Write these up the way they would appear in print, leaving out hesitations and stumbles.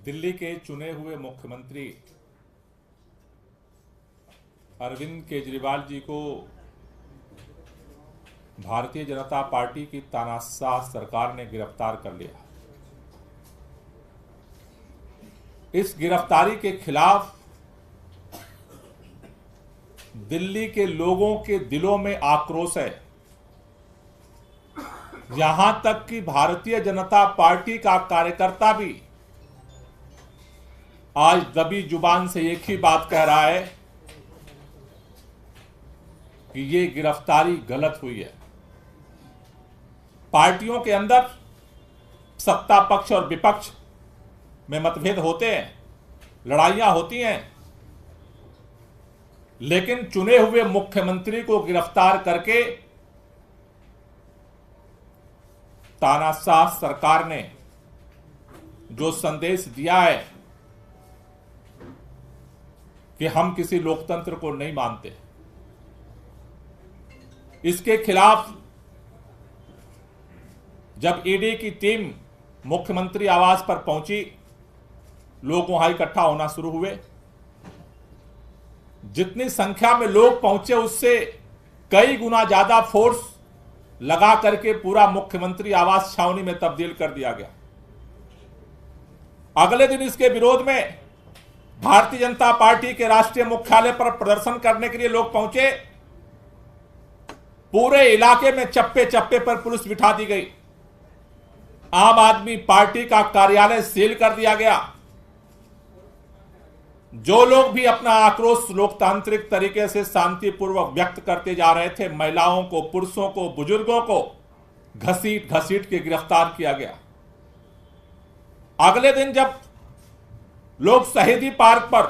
दिल्ली के चुने हुए मुख्यमंत्री अरविंद केजरीवाल जी को भारतीय जनता पार्टी की तानाशाह सरकार ने गिरफ्तार कर लिया। इस गिरफ्तारी के खिलाफ दिल्ली के लोगों के दिलों में आक्रोश है। यहां तक कि भारतीय जनता पार्टी का कार्यकर्ता भी आज दबी जुबान से एक ही बात कह रहा है कि ये गिरफ्तारी गलत हुई है। पार्टियों के अंदर सत्ता पक्ष और विपक्ष में मतभेद होते हैं, लड़ाइयां होती हैं, लेकिन चुने हुए मुख्यमंत्री को गिरफ्तार करके तानाशाह सरकार ने जो संदेश दिया है कि हम किसी लोकतंत्र को नहीं मानते, इसके खिलाफ जब ईडी की टीम मुख्यमंत्री आवास पर पहुंची, लोग वहां इकट्ठा होना शुरू हुए। जितनी संख्या में लोग पहुंचे उससे कई गुना ज्यादा फोर्स लगा करके पूरा मुख्यमंत्री आवास छावनी में तब्दील कर दिया गया। अगले दिन इसके विरोध में भारतीय जनता पार्टी के राष्ट्रीय मुख्यालय पर प्रदर्शन करने के लिए लोग पहुंचे। पूरे इलाके में चप्पे चप्पे पर पुलिस बिठा दी गई। आम आदमी पार्टी का कार्यालय सील कर दिया गया। जो लोग भी अपना आक्रोश लोकतांत्रिक तरीके से शांतिपूर्वक व्यक्त करते जा रहे थे, महिलाओं को, पुरुषों को, बुजुर्गों को घसीट घसीट के गिरफ्तार किया गया। अगले दिन जब लोग शहीदी पार्क पर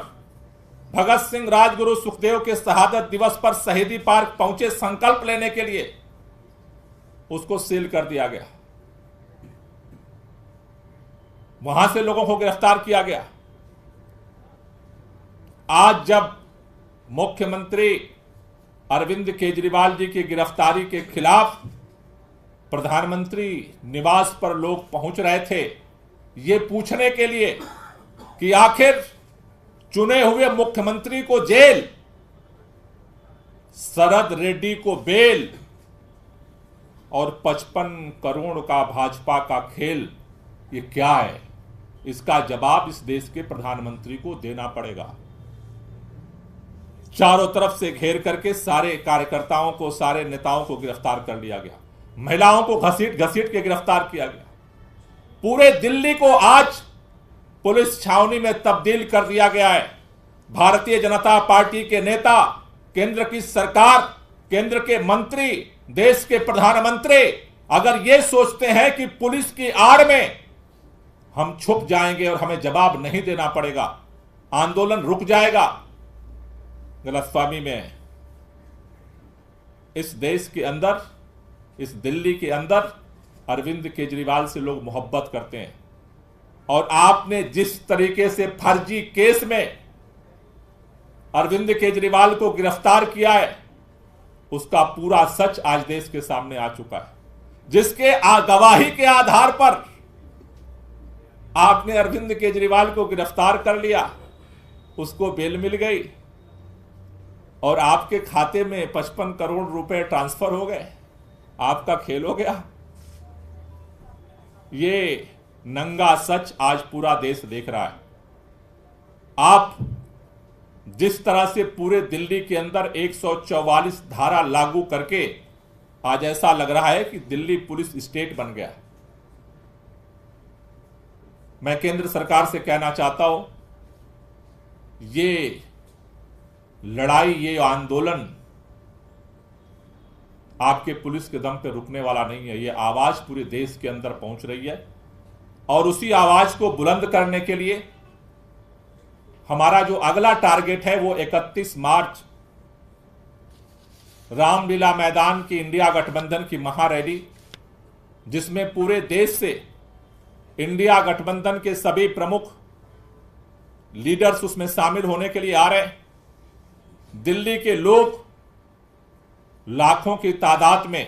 भगत सिंह, राजगुरु, सुखदेव के शहादत दिवस पर शहीदी पार्क पहुंचे संकल्प लेने के लिए, उसको सील कर दिया गया। वहां से लोगों को गिरफ्तार किया गया। आज जब मुख्यमंत्री अरविंद केजरीवाल जी की गिरफ्तारी के खिलाफ प्रधानमंत्री निवास पर लोग पहुंच रहे थे, ये पूछने के लिए कि आखिर चुने हुए मुख्यमंत्री को जेल, शरद रेड्डी को बेल और 55 करोड़ का भाजपा का खेल, ये क्या है? इसका जवाब इस देश के प्रधानमंत्री को देना पड़ेगा। चारों तरफ से घेर करके सारे कार्यकर्ताओं को, सारे नेताओं को गिरफ्तार कर लिया गया। महिलाओं को घसीट घसीट के गिरफ्तार किया गया। पूरे दिल्ली को आज पुलिस छावनी में तब्दील कर दिया गया है। भारतीय जनता पार्टी के नेता, केंद्र की सरकार, केंद्र के मंत्री, देश के प्रधानमंत्री अगर ये सोचते हैं कि पुलिस की आड़ में हम छुप जाएंगे और हमें जवाब नहीं देना पड़ेगा, आंदोलन रुक जाएगा, गलतफहमी में है। इस देश के अंदर, इस दिल्ली के अंदर अरविंद केजरीवाल से लोग मोहब्बत करते हैं। और आपने जिस तरीके से फर्जी केस में अरविंद केजरीवाल को गिरफ्तार किया है, उसका पूरा सच आज देश के सामने आ चुका है। जिसके गवाही के आधार पर आपने अरविंद केजरीवाल को गिरफ्तार कर लिया, उसको बेल मिल गई और आपके खाते में 55 करोड़ रुपए ट्रांसफर हो गए। आपका खेल हो गया। ये नंगा सच आज पूरा देश देख रहा है। आप जिस तरह से पूरे दिल्ली के अंदर 144 धारा लागू करके आज ऐसा लग रहा है कि दिल्ली पुलिस स्टेट बन गया। मैं केंद्र सरकार से कहना चाहता हूं, ये लड़ाई, ये आंदोलन आपके पुलिस के दम पे रुकने वाला नहीं है। ये आवाज पूरे देश के अंदर पहुंच रही है और उसी आवाज को बुलंद करने के लिए हमारा जो अगला टारगेट है वो 31 मार्च रामलीला मैदान की इंडिया गठबंधन की महारैली, जिसमें पूरे देश से इंडिया गठबंधन के सभी प्रमुख लीडर्स उसमें शामिल होने के लिए आ रहे हैं। दिल्ली के लोग लाखों की तादाद में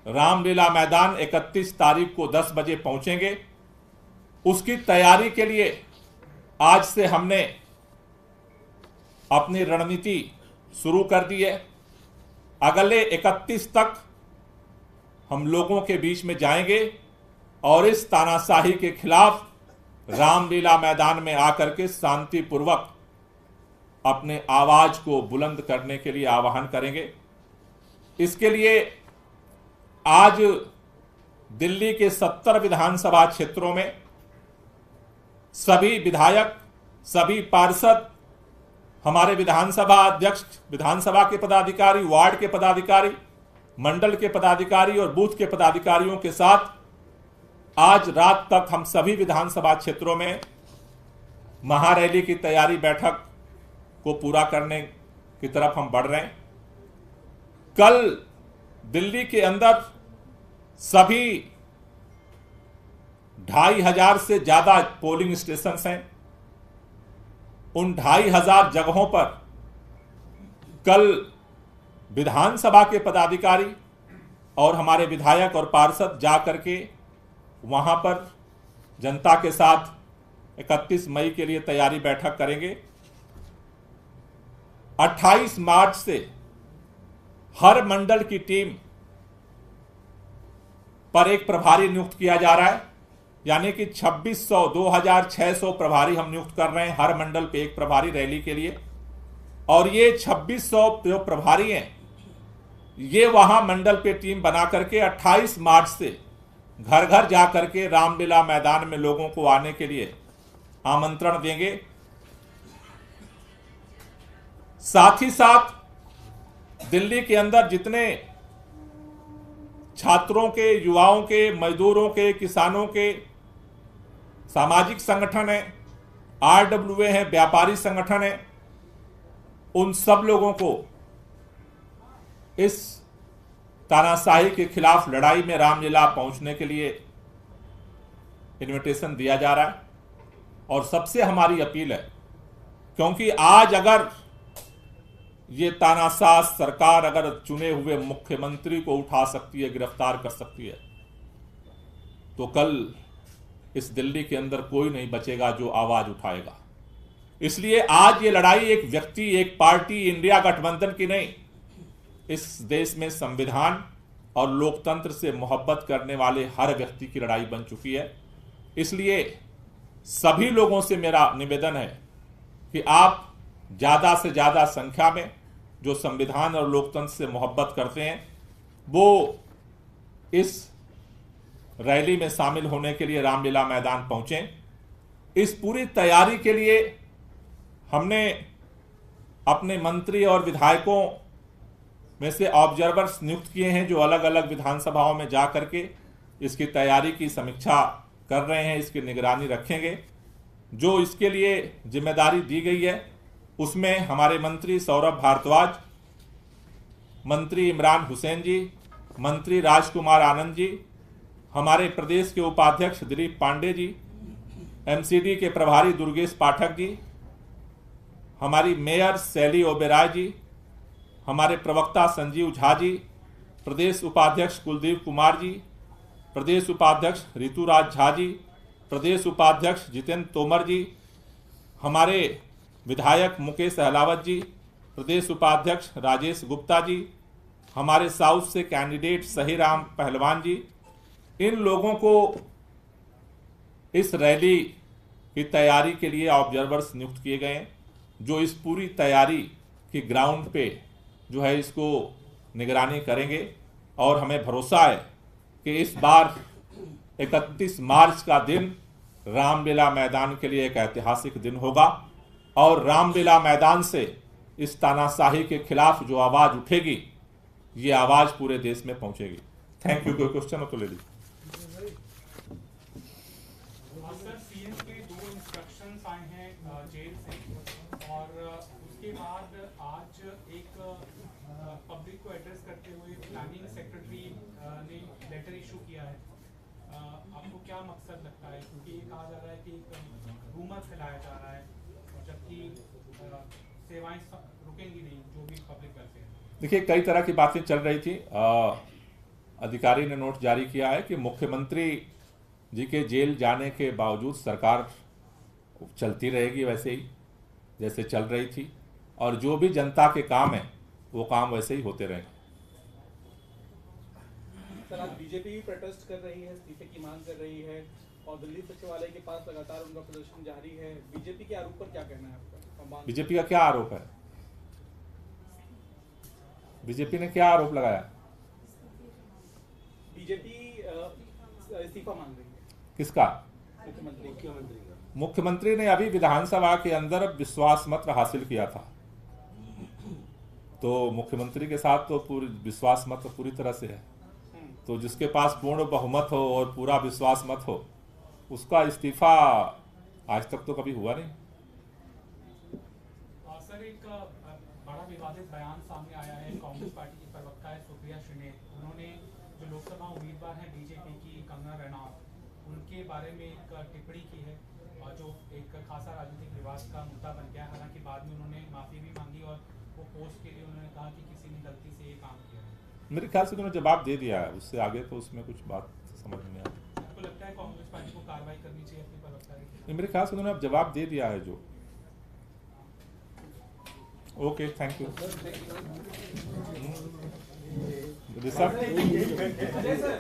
रामलीला मैदान 31 तारीख को 10 बजे पहुंचेंगे। उसकी तैयारी के लिए आज से हमने अपनी रणनीति शुरू कर दी है। अगले 31 तक हम लोगों के बीच में जाएंगे और इस तानाशाही के खिलाफ रामलीला मैदान में आकर के शांतिपूर्वक अपने आवाज को बुलंद करने के लिए आह्वान करेंगे। इसके लिए आज दिल्ली के 70 विधानसभा क्षेत्रों में सभी विधायक, सभी पार्षद, हमारे विधानसभा अध्यक्ष, विधानसभा के पदाधिकारी, वार्ड के पदाधिकारी, मंडल के पदाधिकारी और बूथ के पदाधिकारियों के साथ आज रात तक हम सभी विधानसभा क्षेत्रों में महारैली की तैयारी बैठक को पूरा करने की तरफ हम बढ़ रहे हैं। कल दिल्ली के अंदर सभी 2500 से ज्यादा पोलिंग स्टेशन हैं। उन 2500 जगहों पर कल विधानसभा के पदाधिकारी और हमारे विधायक और पार्षद जा करके वहां पर जनता के साथ 31 मई के लिए तैयारी बैठक करेंगे। 28 मार्च से हर मंडल की टीम पर एक प्रभारी नियुक्त किया जा रहा है, यानी कि 2600 2600 प्रभारी हम नियुक्त कर रहे हैं हर मंडल पे एक प्रभारी रैली के लिए। और ये 2600 जो प्रभारी हैं ये वहां मंडल पे टीम बना करके 28 मार्च से घर घर जा करके रामलीला मैदान में लोगों को आने के लिए आमंत्रण देंगे। साथ ही साथ दिल्ली के अंदर जितने छात्रों के, युवाओं के, मजदूरों के, किसानों के सामाजिक संगठन है, आरडब्ल्यूए हैं, व्यापारी संगठन है, उन सब लोगों को इस तानाशाही के खिलाफ लड़ाई में रामलीला पहुंचने के लिए इनविटेशन दिया जा रहा है। और सबसे हमारी अपील है, क्योंकि आज अगर ये तानाशाह सरकार अगर चुने हुए मुख्यमंत्री को उठा सकती है, गिरफ्तार कर सकती है, तो कल इस दिल्ली के अंदर कोई नहीं बचेगा जो आवाज उठाएगा। इसलिए आज ये लड़ाई एक व्यक्ति, एक पार्टी, इंडिया गठबंधन की नहीं, इस देश में संविधान और लोकतंत्र से मोहब्बत करने वाले हर व्यक्ति की लड़ाई बन चुकी है। इसलिए सभी लोगों से मेरा निवेदन है कि आप ज्यादा से ज्यादा संख्या में जो संविधान और लोकतंत्र से मोहब्बत करते हैं वो इस रैली में शामिल होने के लिए रामलीला मैदान पहुंचें। इस पूरी तैयारी के लिए हमने अपने मंत्री और विधायकों में से ऑब्जर्वर्स नियुक्त किए हैं जो अलग अलग विधानसभाओं में जा करके इसकी तैयारी की समीक्षा कर रहे हैं, इसकी निगरानी रखेंगे। जो इसके लिए जिम्मेदारी दी गई है उसमें हमारे मंत्री सौरभ भारद्वाज, मंत्री इमरान हुसैन जी, मंत्री राजकुमार आनंद जी, हमारे प्रदेश के उपाध्यक्ष दिलीप पांडे जी, एमसीडी के प्रभारी दुर्गेश पाठक जी, हमारी मेयर शैली ओबेराय जी, हमारे प्रवक्ता संजीव झा जी, प्रदेश उपाध्यक्ष कुलदीप कुमार जी, प्रदेश उपाध्यक्ष ऋतुराज झा जी, प्रदेश उपाध्यक्ष जितेंद्र तोमर जी, हमारे विधायक मुकेश अहलावत जी, प्रदेश उपाध्यक्ष राजेश गुप्ता जी, हमारे साउथ से कैंडिडेट सहीराम पहलवान जी। इन लोगों को इस रैली की तैयारी के लिए ऑब्जर्वर्स नियुक्त किए गए हैं जो इस पूरी तैयारी की ग्राउंड पे जो है इसको निगरानी करेंगे। और हमें भरोसा है कि इस बार 31 मार्च का दिन रामलीला मैदान के लिए एक ऐतिहासिक दिन होगा और रामलीला मैदान से इस तानाशाही के खिलाफ जो आवाज उठेगी ये आवाज पूरे देश में पहुंचेगी। Thank you. कोई क्वेश्चन हो तो ले लीजिए। सर, सीएम के 2 इंस्ट्रक्शंस आए हैं जेल से और उसके बाद आज एक पब्लिक को एड्रेस करते हुए प्लानिंग सेक्रेटरी ने लेटर इशू किया है। आपको क्या मकसद लगता है, क्योंकि ये कहा जा रहा है कि रूमर फैलाया जा रहा है और जबकि सेवाएं रुकेंगी नहीं जो भी पब्लिक करते हैं। देखिए, कई तरह की बातें चल रही थी। अधिकारी ने नोट जारी किया है कि मुख्यमंत्री जी के जेल जाने के बावजूद सरकार चलती रहेगी वैसे ही जैसे चल रही थी, और जो भी जनता के काम है वो काम वैसे ही होते रहेंगे। सर, आज बीजेपी भी प्रोटेस्ट कर रही है, इस्तीफे की मांग कर रही है और दिल्ली सचिवालय के पास लगातार उनका प्रदर्शन जारी है। बीजेपी के आरोप पर क्या कहना है आपका? बीजेपी का क्या आरोप है? बीजेपी ने क्या आरोप लगाया? बीजेपी इस्तीफा मांग रही है। किसका? मुख्यमंत्री का। मुख्यमंत्री ने अभी विधानसभा के अंदर विश्वास मत हासिल किया था, तो मुख्यमंत्री के साथ तो पूरी विश्वास मत पूरी तरह से है, तो जिसके पास पूर्ण बहुमत हो और पूरा विश्वास मत हो उसका इस्तीफा आज तक तो कभी हुआ नहीं। सर, एक बड़ा विवादित बयान सामने आया है। कांग्रेस पार्टी की प्रवक्ता है सुप्रिया श्रीनेत, उन्होंने जो लोकसभा उम्मीदवार हैं बीजेपी की कंगना रनौत, उनके बारे में एक टिप्पणी की है और जो एक खासा राजनीतिक विवाद का मुद्दा बन गया। हालांकि बाद में उन्होंने माफी भी मांगी और वो पोस्ट के लिए उन्होंने कहा कि किसी ने गलती से ये काम किया है। मेरे ख्याल से उन्होंने जवाब दे दिया है, उससे आगे तो उसमें कुछ बात समझ में नहीं आई। आपको लगता है कांग्रेस पार्टी को कार्रवाई करनी चाहिए अपने प्रवक्ता के खिलाफ? मेरे ख्याल से उन्होंने अब जवाब दे दिया है जो। Okay, thank you.